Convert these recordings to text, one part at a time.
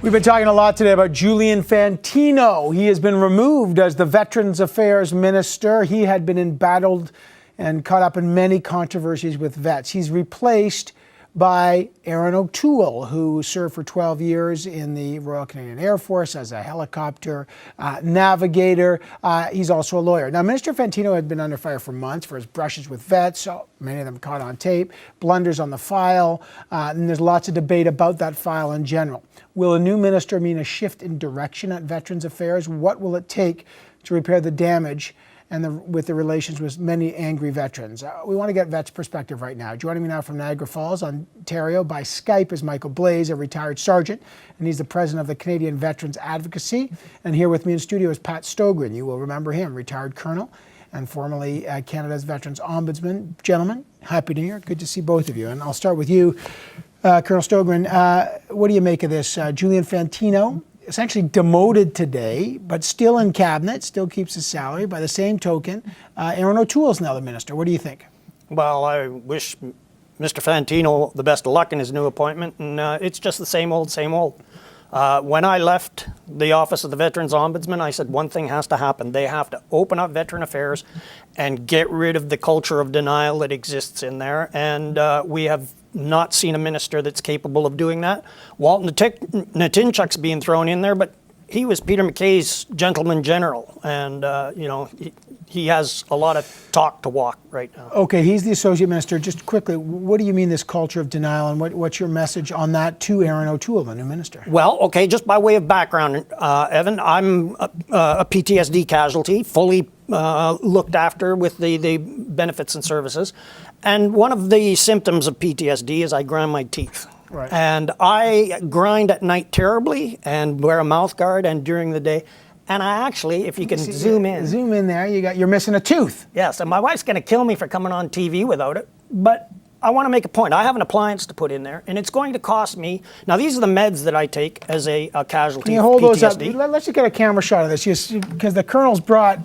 We've been talking a lot today about Julian Fantino. He has been removed as the Veterans Affairs Minister. He had been embattled and caught up in many controversies with vets. He's replaced by Erin O'Toole, who served for 12 years in the Royal Canadian Air Force as a helicopter navigator. He's also a lawyer. Now, Minister Fantino had been under fire for months for his brushes with vets, so many of them caught on tape, blunders on the file, and there's lots of debate about that file in general. Will a new minister mean a shift in direction at Veterans Affairs? What will it take to repair the damage and with the relations with many angry veterans? We want to get vets' perspective right now. Joining me now from Niagara Falls, Ontario, by Skype is Michael Blaze, a retired sergeant, and he's the president of the Canadian Veterans Advocacy. And here with me in studio is Pat Stogren. You will remember him, retired colonel and formerly Canada's Veterans Ombudsman. Gentlemen, happy New Year. Good to see both of you. And I'll start with you, Colonel Stogren. What do you make of this? Julian Fantino, essentially demoted today, but still in cabinet, still keeps his salary. By the same token, Erin O'Toole's now the minister. What do you think? Well, I wish Mr. Fantino the best of luck in his new appointment, and it's just the same old, same old. When I left the office of the Veterans Ombudsman, I said one thing has to happen. They have to open up veteran affairs and get rid of the culture of denial that exists in there, and we have not seen a minister that's capable of doing that. Walt Natinchuk's being thrown in there, but he was Peter MacKay's gentleman general, and he has a lot of talk to walk right now. Okay, he's the associate minister. Just quickly, what do you mean this culture of denial, and what's your message on that to Erin O'Toole, the new minister? Well, okay, just by way of background, Evan, I'm a PTSD casualty, fully looked after with the benefits and services. And one of the symptoms of PTSD is I grind my teeth. Right. And I grind at night terribly and wear a mouth guard and during the day. And I actually, if you can zoom in. Zoom in there, you're missing a tooth. Yes, and my wife's going to kill me for coming on TV without it. But I want to make a point. I have an appliance to put in there, and it's going to cost me. Now, these are the meds that I take as a casualty Can you of hold PTSD. those up? Let's just get a camera shot of this, because the Colonel's brought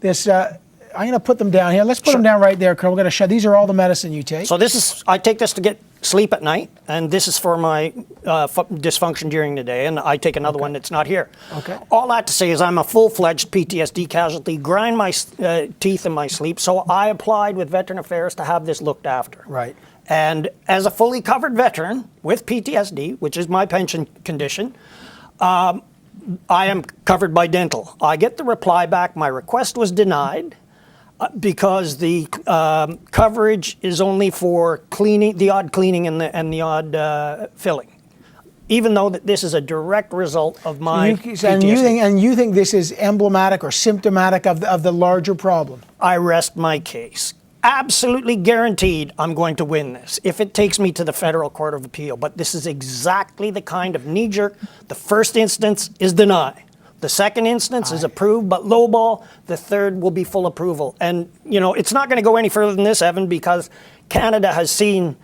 this. I'm going to put them down here. Let's put them down right there, Colonel. We're going to show. These are all the medicine you take. So I take this to get sleep at night, and this is for my dysfunction during the day, and I take another one that's not here. Okay. All that to say is I'm a full-fledged PTSD casualty, grind my teeth in my sleep, so I applied with Veteran Affairs to have this looked after. Right. And as a fully covered veteran with PTSD, which is my pension condition, I am covered by dental. I get the reply back, my request was denied, because the coverage is only for cleaning, the odd cleaning and the odd filling, even though that this is a direct result of my PTSD. And you think this is emblematic or symptomatic of the larger problem? I rest my case. Absolutely guaranteed I'm going to win this if it takes me to the Federal Court of Appeal. But this is exactly the kind of knee-jerk. The first instance is deny. The second instance is approved, but lowball. The third will be full approval. And, it's not going to go any further than this, Evan, because Canada has seen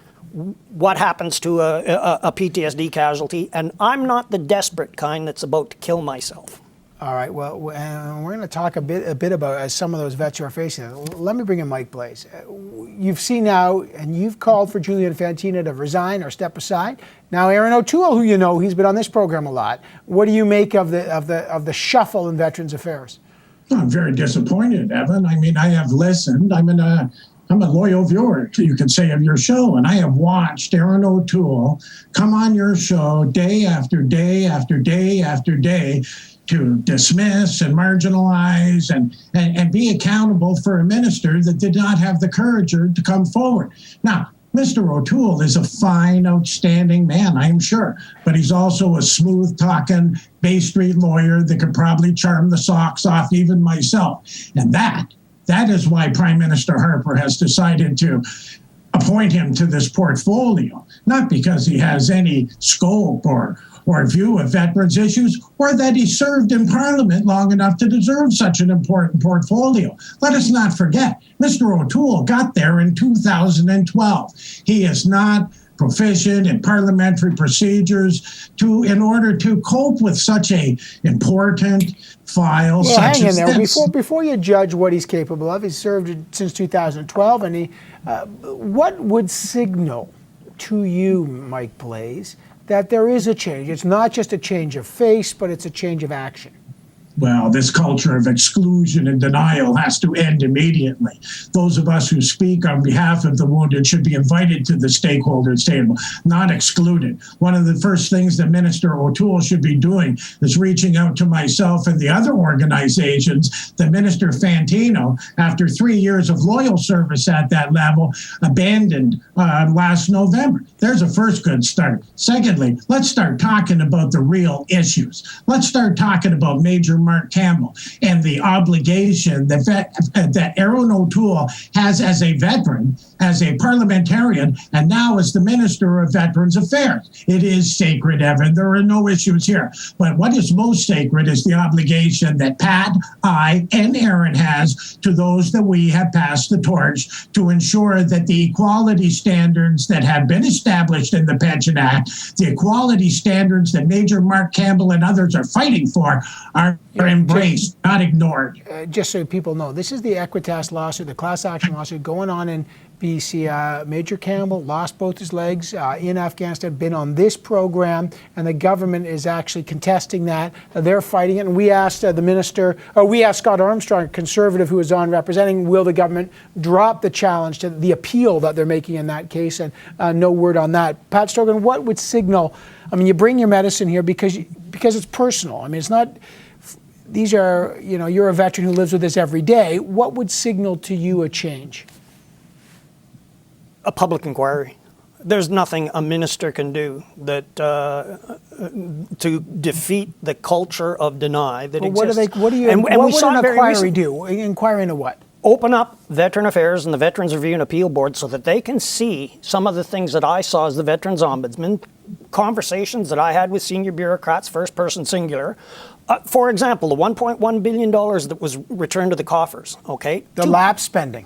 what happens to a PTSD casualty, and I'm not the desperate kind that's about to kill myself. All right, well, we're going to talk a bit about some of those vets who are facing it. Let me bring in Mike Blaze. You've seen now, and you've called for Julian Fantino to resign or step aside. Now, Erin O'Toole, who he's been on this program a lot. What do you make of the shuffle in Veterans Affairs? I'm very disappointed, Evan. I mean, I have listened. I'm a loyal viewer, you could say, of your show, and I have watched Erin O'Toole come on your show day after day after day after day to dismiss and marginalize and be accountable for a minister that did not have the courage to come forward. Now, Mr. O'Toole is a fine, outstanding man, I'm sure, but he's also a smooth-talking Bay Street lawyer that could probably charm the socks off even myself. And that is why Prime Minister Harper has decided to appoint him to this portfolio, not because he has any scope or view of veterans issues, or that he served in Parliament long enough to deserve such an important portfolio. Let us not forget, Mr. O'Toole got there in 2012. He is not proficient in parliamentary procedures in order to cope with such a important file such as this. Before you judge what he's capable of, he's served since 2012, and what would signal to you, Mike Blaze, that there is a change. It's not just a change of face, but it's a change of action. Well, this culture of exclusion and denial has to end immediately. Those of us who speak on behalf of the wounded should be invited to the stakeholders table, not excluded. One of the first things that Minister O'Toole should be doing is reaching out to myself and the other organizations that Minister Fantino, after 3 years of loyal service at that level, abandoned last November. There's a first good start. Secondly, let's start talking about the real issues. Let's start talking about Major Mark Campbell and the obligation that Erin O'Toole has as a veteran, as a parliamentarian, and now as the Minister of Veterans Affairs. It is sacred, Evan. There are no issues here. But what is most sacred is the obligation that Pat, I, and Erin has to those that we have passed the torch to ensure that the equality standards that have been established in the Pension Act, the equality standards that Major Mark Campbell and others are fighting for, are embraced, not ignored. Just so people know, this is the Equitas lawsuit, the class action lawsuit going on in BC. Major Campbell lost both his legs in Afghanistan, been on this program, and the government is actually contesting that. They're fighting it, and we asked the minister, or we asked Scott Armstrong, a conservative who is on representing, will the government drop the challenge to the appeal that they're making in that case, and no word on that. Pat Stogan, what would signal, I mean, you bring your medicine here because it's personal. I mean, it's not, these are, you know, you're a veteran who lives with this every day. What would signal to you a change? A public inquiry. There's nothing a minister can do that to defeat the culture of deny that exists. What would an inquiry do? Inquire into what? Open up Veteran Affairs and the Veterans Review and Appeal Board so that they can see some of the things that I saw as the Veterans Ombudsman, conversations that I had with senior bureaucrats, first person singular. For example, the $1.1 billion that was returned to the coffers, okay? The lapse spending.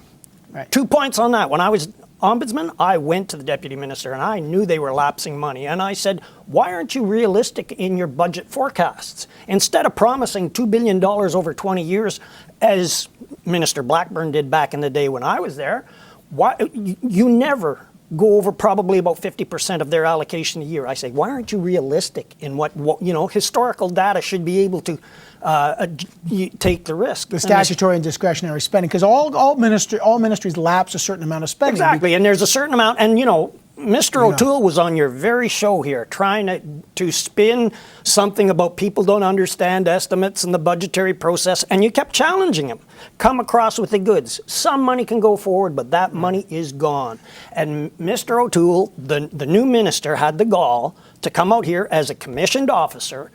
Right. 2 points on that. When I was Ombudsman, I went to the Deputy Minister and I knew they were lapsing money. And I said, why aren't you realistic in your budget forecasts? Instead of promising $2 billion over 20 years, as Minister Blackburn did back in the day when I was there, why you never go over probably about 50% of their allocation a year. I say, why aren't you realistic in what you know, historical data should be able to take the risk. The statutory and discretionary spending, because all ministries lapse a certain amount of spending. Exactly, and there's a certain amount, and you know, Mr. O'Toole was on your very show here trying to spin something about people don't understand estimates and the budgetary process, and you kept challenging him. Come across with the goods. Some money can go forward, but that money is gone. And Mr. O'Toole, the new minister, had the gall to come out here as a commissioned officer,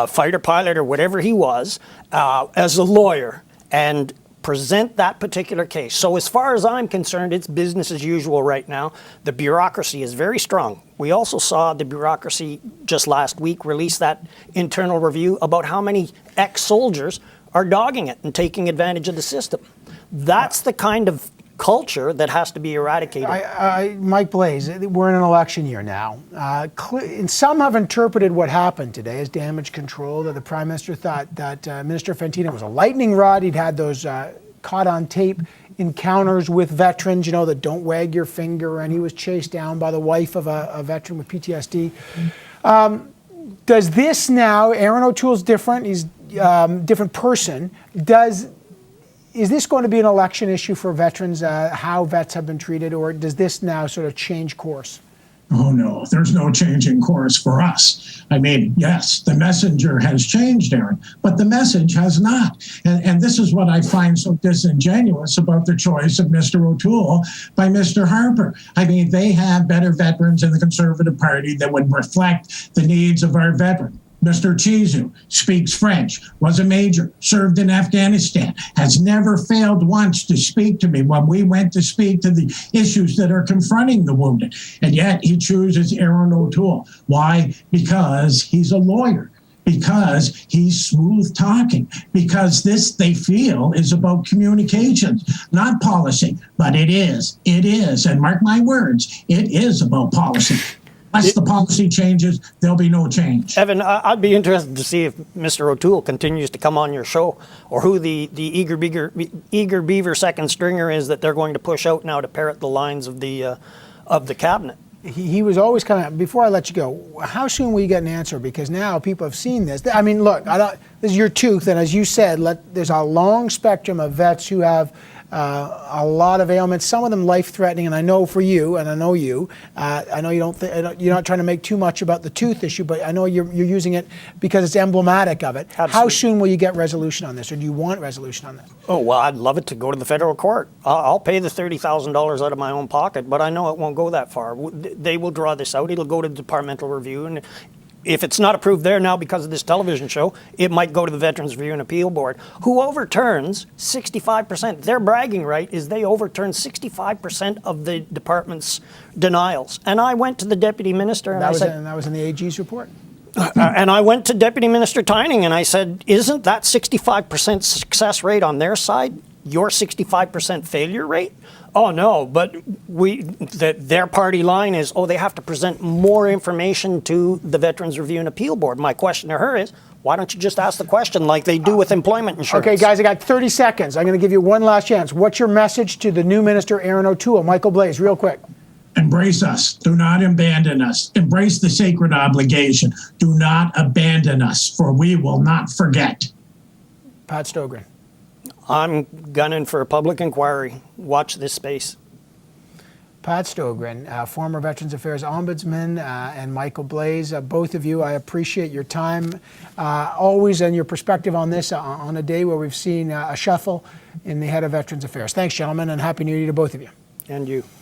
fighter pilot or whatever he was, as a lawyer, and present that particular case. So as far as I'm concerned, it's business as usual right now. The bureaucracy is very strong. We also saw the bureaucracy just last week release that internal review about how many ex-soldiers are dogging it and taking advantage of the system. That's the kind of culture that has to be eradicated. Mike Blaze, we're in an election year now. And some have interpreted what happened today as damage control, that the Prime Minister thought that Minister Fantino was a lightning rod. He'd had those caught on tape encounters with veterans, you know, that don't wag your finger, and he was chased down by the wife of a veteran with PTSD. Does this now, Erin O'Toole's different, he's a different person, is this going to be an election issue for veterans, how vets have been treated, or does this now sort of change course? Oh, no, there's no changing course for us. I mean, yes, the messenger has changed, Erin, but the message has not. And this is what I find so disingenuous about the choice of Mr. O'Toole by Mr. Harper. I mean, they have better veterans in the Conservative Party that would reflect the needs of our veterans. Mr. Chizu speaks French, was a major, served in Afghanistan, has never failed once to speak to me when we went to speak to the issues that are confronting the wounded. And yet he chooses Erin O'Toole. Why? Because he's a lawyer. Because he's smooth talking, because this, they feel, is about communications, not policy. But it is, and mark my words, it is about policy. Unless the policy changes, there'll be no change. Evan, I'd be interested to see if Mr. O'Toole continues to come on your show, or who the eager beaver second stringer is that they're going to push out now to parrot the lines of the cabinet. he was always kind of, before I let you go, how soon will you get an answer? Because now people have seen this. I mean, look, this is your tooth, and as you said, there's a long spectrum of vets who have a lot of ailments, some of them life-threatening, and I know for you, and I know you, I know you're not trying to make too much about the tooth issue, but I know you're using it because it's emblematic of it. Absolutely. How soon will you get resolution on this, or do you want resolution on this? Oh, well, I'd love it to go to the federal court. I'll pay the $30,000 out of my own pocket, but I know it won't go that far. They will draw this out. It'll go to departmental review, and if it's not approved there now because of this television show, it might go to the Veterans Review and Appeal Board, who overturns 65%. Their bragging right is they overturn 65% of the department's denials. And I went to the deputy minister and I said... that was in the AG's report. And I went to Deputy Minister Tyning and I said, isn't that 65% success rate on their side your 65% failure rate? Oh, no, but their party line is, oh, they have to present more information to the Veterans Review and Appeal Board. My question to her is, why don't you just ask the question like they do with employment insurance? Okay, guys, I got 30 seconds. I'm going to give you one last chance. What's your message to the new minister, Erin O'Toole? Michael Blaze, real quick. Embrace us. Do not abandon us. Embrace the sacred obligation. Do not abandon us, for we will not forget. Pat Stogren. I'm gunning for a public inquiry. Watch this space. Pat Stogren, former Veterans Affairs Ombudsman, and Michael Blaze, both of you, I appreciate your time always and your perspective on this on a day where we've seen a shuffle in the head of Veterans Affairs. Thanks, gentlemen, and Happy New Year to both of you. And you.